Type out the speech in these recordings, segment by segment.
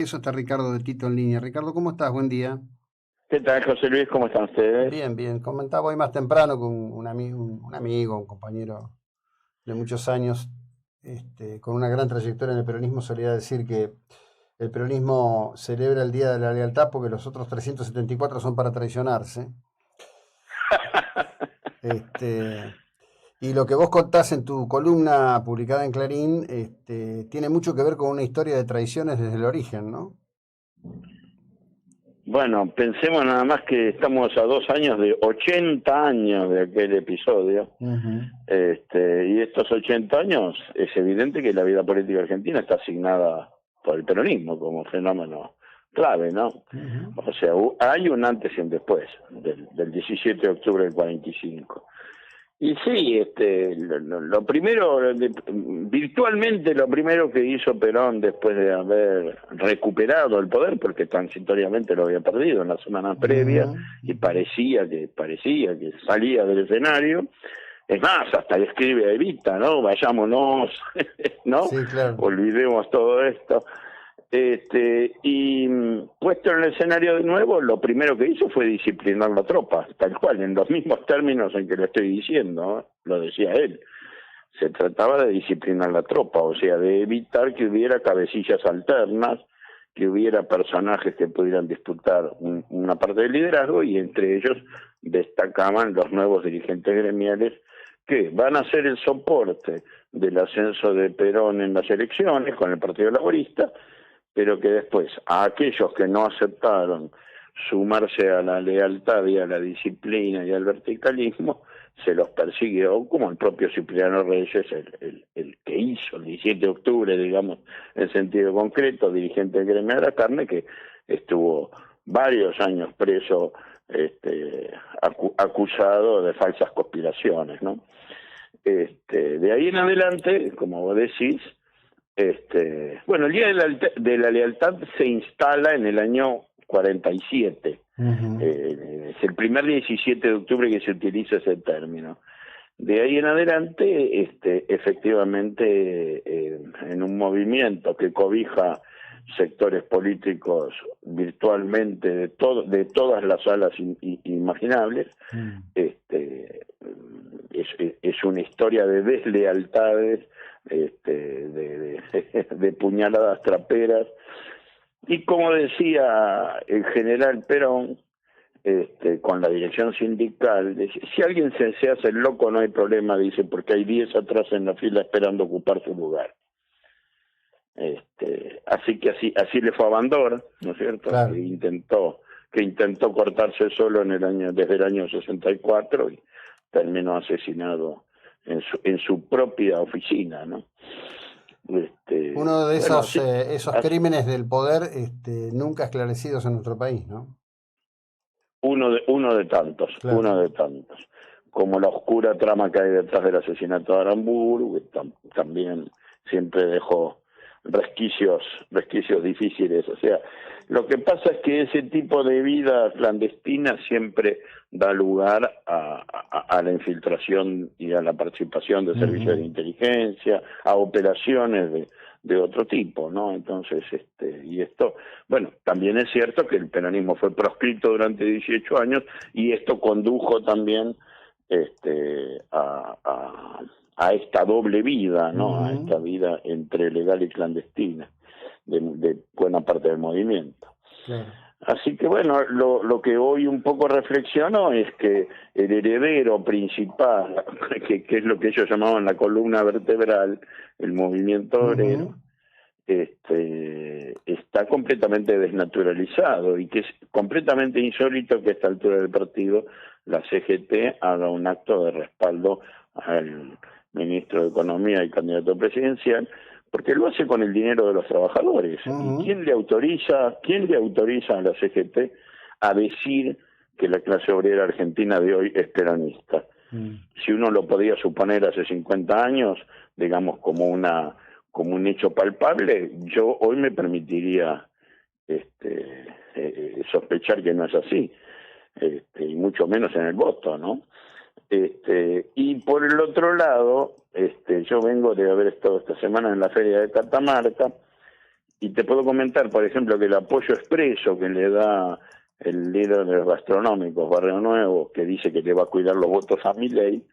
Eso está Ricardo de Tito en línea. Ricardo, ¿cómo estás? Buen día. ¿Qué tal, José Luis? ¿Cómo están ustedes? Bien, bien. Comentaba hoy más temprano con un amigo, un compañero de muchos años, con una gran trayectoria en el peronismo, solía decir que el peronismo celebra el Día de la Lealtad porque los otros 374 son para traicionarse. Este, y lo que vos contás en tu columna publicada en Clarín, tiene mucho que ver con una historia de traiciones desde el origen, ¿no? Bueno, pensemos nada más que estamos a 2 años de 80 años de aquel episodio. Ujú. Y estos 80 años es evidente que la vida política argentina está asignada por el peronismo como fenómeno clave, ¿no? Ujú. O sea, hay un antes y un después del 17 de octubre del 45. Y sí, lo primero, virtualmente lo primero que hizo Perón después de haber recuperado el poder, porque transitoriamente lo había perdido en la semana Ujú. previa y parecía que salía del escenario. Es más, hasta le escribe a Evita, ¿no? Vayámonos, ¿no? Sí, claro. Olvidemos todo esto. Puesto en el escenario de nuevo, lo primero que hizo fue disciplinar la tropa, tal cual, en los mismos términos en que lo estoy diciendo, ¿no? Lo decía él. Se trataba de disciplinar la tropa, o sea, de evitar que hubiera cabecillas alternas, que hubiera personajes que pudieran disputar una parte del liderazgo, y entre ellos destacaban los nuevos dirigentes gremiales que van a ser el soporte del ascenso de Perón en las elecciones con el Partido Laborista, pero que después a aquellos que no aceptaron sumarse a la lealtad y a la disciplina y al verticalismo, se los persiguió, como el propio Cipriano Reyes, el que hizo el 17 de octubre, digamos, en sentido concreto, dirigente del gremio de la carne, que estuvo varios años preso, acusado de falsas conspiraciones, ¿no? De ahí en adelante, como vos decís, bueno, el Día de la Lealtad se instala en el año 47. Ujú. Es el primer 17 de octubre que se utiliza ese término. De ahí en adelante, efectivamente, en un movimiento que cobija sectores políticos virtualmente de todas las alas imaginables, Mm. es una historia de deslealtades, de puñaladas traperas, y como decía el general Perón, con la dirección sindical, si alguien se hace el loco no hay problema, dice, porque hay 10 atrás en la fila esperando ocupar su lugar. Así que así le fue a Bandor, ¿no es cierto? Claro. Que intentó cortarse solo desde el año 64 y terminó asesinado en su propia oficina, ¿no? Uno de Bueno, esos, así, esos así crímenes del poder, nunca esclarecidos en nuestro país, ¿no? uno Claro. de tantos, como la oscura trama que hay detrás del asesinato de Aramburu, que también siempre dejó resquicios difíciles. O sea, lo que pasa es que ese tipo de vida clandestina siempre da lugar a la infiltración y a la participación de servicios de Ujú. inteligencia, a operaciones de otro tipo, ¿no? Entonces, y esto, bueno, también es cierto que el peronismo fue proscrito durante 18 años y esto condujo también a esta doble vida, ¿no? A Ujú. esta vida entre legal y clandestina de buena parte del movimiento. Claro. Así que bueno, lo que hoy un poco reflexiono es que el heredero principal, que es lo que ellos llamaban la columna vertebral, el movimiento Ujú. obrero, está completamente desnaturalizado, y que es completamente insólito que a esta altura del partido la CGT haga un acto de respaldo al ministro de Economía y candidato presidencial, porque lo hace con el dinero de los trabajadores. ¿Y Ujú. quién le autoriza a la CGT a decir que la clase obrera argentina de hoy es peronista? Mm. Si uno lo podía suponer hace 50 años, digamos, como un hecho palpable, yo hoy me permitiría sospechar que no es así, y mucho menos en el voto, ¿no? Y por el otro lado, yo vengo de haber estado esta semana en la feria de Catamarca, Y te puedo comentar, por ejemplo, que el apoyo expreso que le da el líder de los gastronómicos, Barrio Nuevo, que dice que le va a cuidar los votos a Milei,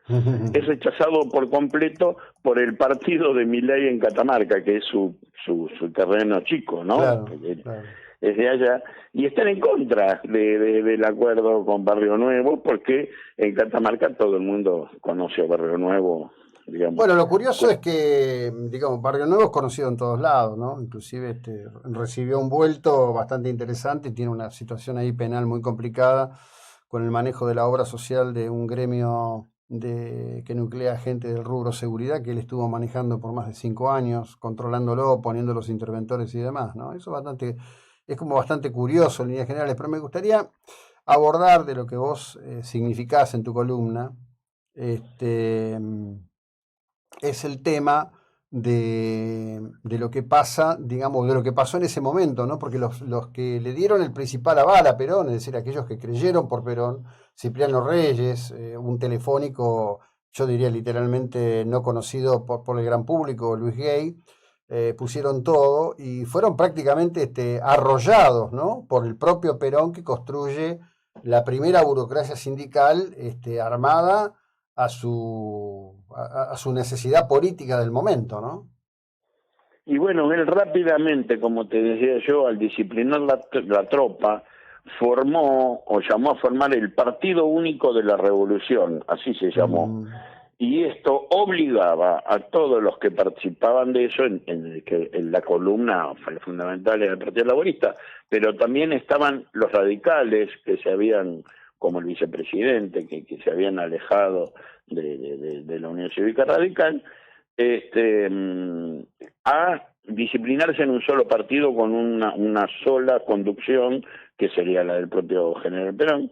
es rechazado por completo por el partido de Milei en Catamarca, que es su terreno chico, ¿no? Claro, claro. Es de allá, y están en contra del acuerdo con Barrio Nuevo, porque en Catamarca todo el mundo conoce a Barrio Nuevo, digamos. Bueno, lo curioso es que, digamos, Barrio Nuevo es conocido en todos lados, ¿no? Inclusive recibió un vuelto bastante interesante y tiene una situación ahí penal muy complicada con el manejo de la obra social de un gremio que nuclea gente del rubro seguridad que él estuvo manejando por más de 5 años, controlándolo, poniendo los interventores y demás, ¿no? Eso es como bastante curioso en líneas generales, pero me gustaría abordar de lo que vos significás en tu columna, es el tema de lo que pasa, digamos, de lo que pasó en ese momento, ¿no? Porque los que le dieron el principal aval a Perón, es decir, aquellos que creyeron por Perón, Cipriano Reyes, un telefónico, yo diría literalmente no conocido por el gran público, Luis Gay, pusieron todo y fueron prácticamente arrollados, ¿no? Por el propio Perón, que construye la primera burocracia sindical armada a su necesidad política del momento, ¿no? Y bueno, él rápidamente, como te decía yo, al disciplinar la tropa, formó o llamó a formar el Partido Único de la Revolución, así se llamó. Y esto obligaba a todos los que participaban de eso, en la columna fundamental del Partido Laborista, pero también estaban los radicales que se habían, como el vicepresidente, que se habían alejado de la Unión Cívica Radical, a disciplinarse en un solo partido con una sola conducción, que sería la del propio general Perón.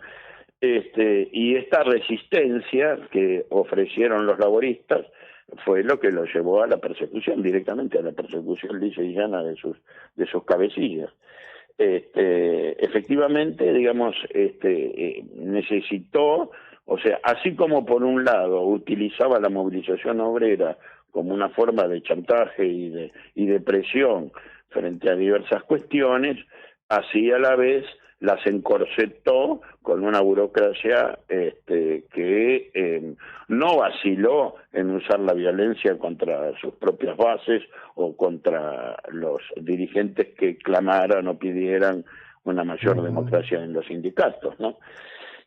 Y esta resistencia que ofrecieron los laboristas fue lo que lo llevó a la persecución, directamente a la persecución lisa y llana de sus cabecillas. Efectivamente, digamos, necesitó, o sea, así como por un lado utilizaba la movilización obrera como una forma de chantaje y de presión frente a diversas cuestiones, así a la vez las encorsetó con una burocracia que no vaciló en usar la violencia contra sus propias bases o contra los dirigentes que clamaran o pidieran una mayor democracia en los sindicatos, ¿no?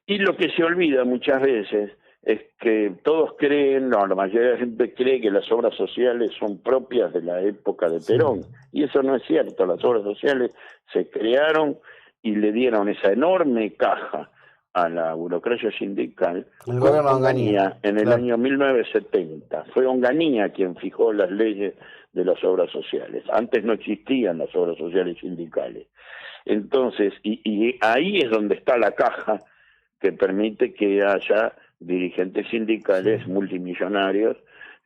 Y lo que se olvida muchas veces es que todos creen, no, la mayoría de la gente cree que las obras sociales son propias de la época de Perón, y eso no es cierto. Las obras sociales se crearon y le dieron esa enorme caja a la burocracia sindical el gobierno de Onganía en el año 1970. Fue Onganía quien fijó las leyes de las obras sociales. Antes no existían las obras sociales sindicales. Entonces, y ahí es donde está la caja que permite que haya dirigentes sindicales multimillonarios,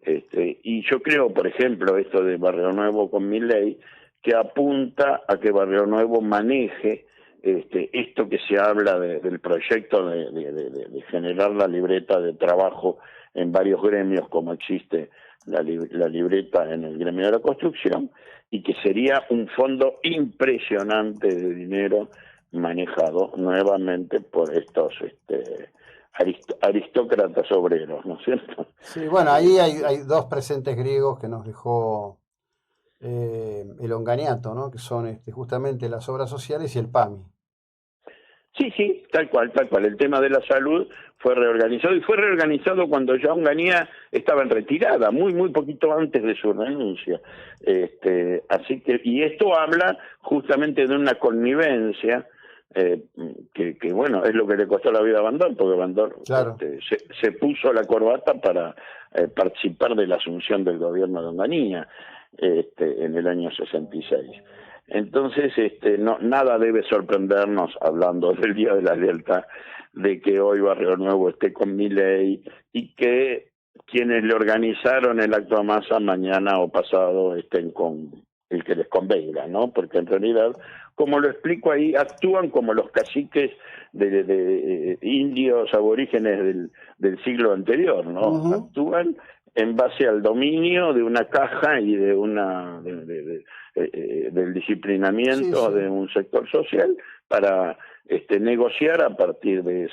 y yo creo, por ejemplo, esto de Barrio Nuevo con Milei, que apunta a que Barrio Nuevo maneje esto que se habla del proyecto de generar la libreta de trabajo en varios gremios, como existe la libreta en el gremio de la construcción, y que sería un fondo impresionante de dinero manejado nuevamente por estos aristócratas obreros, ¿no es cierto? Sí, bueno, ahí hay dos presentes griegos que nos dejó el Onganiato, ¿no? Que son justamente las obras sociales y el PAMI. Sí, tal cual. El tema de la salud fue reorganizado, y fue reorganizado cuando ya Onganía estaba en retirada, muy poquito antes de su renuncia. Así que, y esto habla justamente de una connivencia que bueno, es lo que le costó la vida a Bandor, porque Bandor se puso la corbata para participar de la asunción del gobierno de Onganía en el año 66. Entonces, nada debe sorprendernos, hablando del Día de la Lealtad, de que hoy Barrio Nuevo esté con Milei y que quienes le organizaron el acto de masa mañana o pasado estén con el que les convenga, ¿no? Porque en realidad, como lo explico ahí, actúan como los caciques de indios aborígenes del siglo anterior, ¿no? Actúan en base al dominio de una caja y de del disciplinamiento Sí, sí. de un sector social para negociar a partir de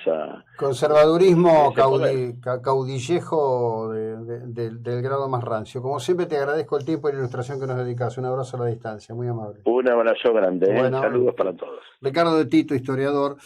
Conservadurismo, ese poder. caudillejo del grado más rancio. Como siempre, te agradezco el tiempo y la ilustración que nos dedicas. Un abrazo a la distancia, muy amable. Un abrazo grande, ¿eh? Bueno, Saludos para todos. Ricardo de Tito, historiador.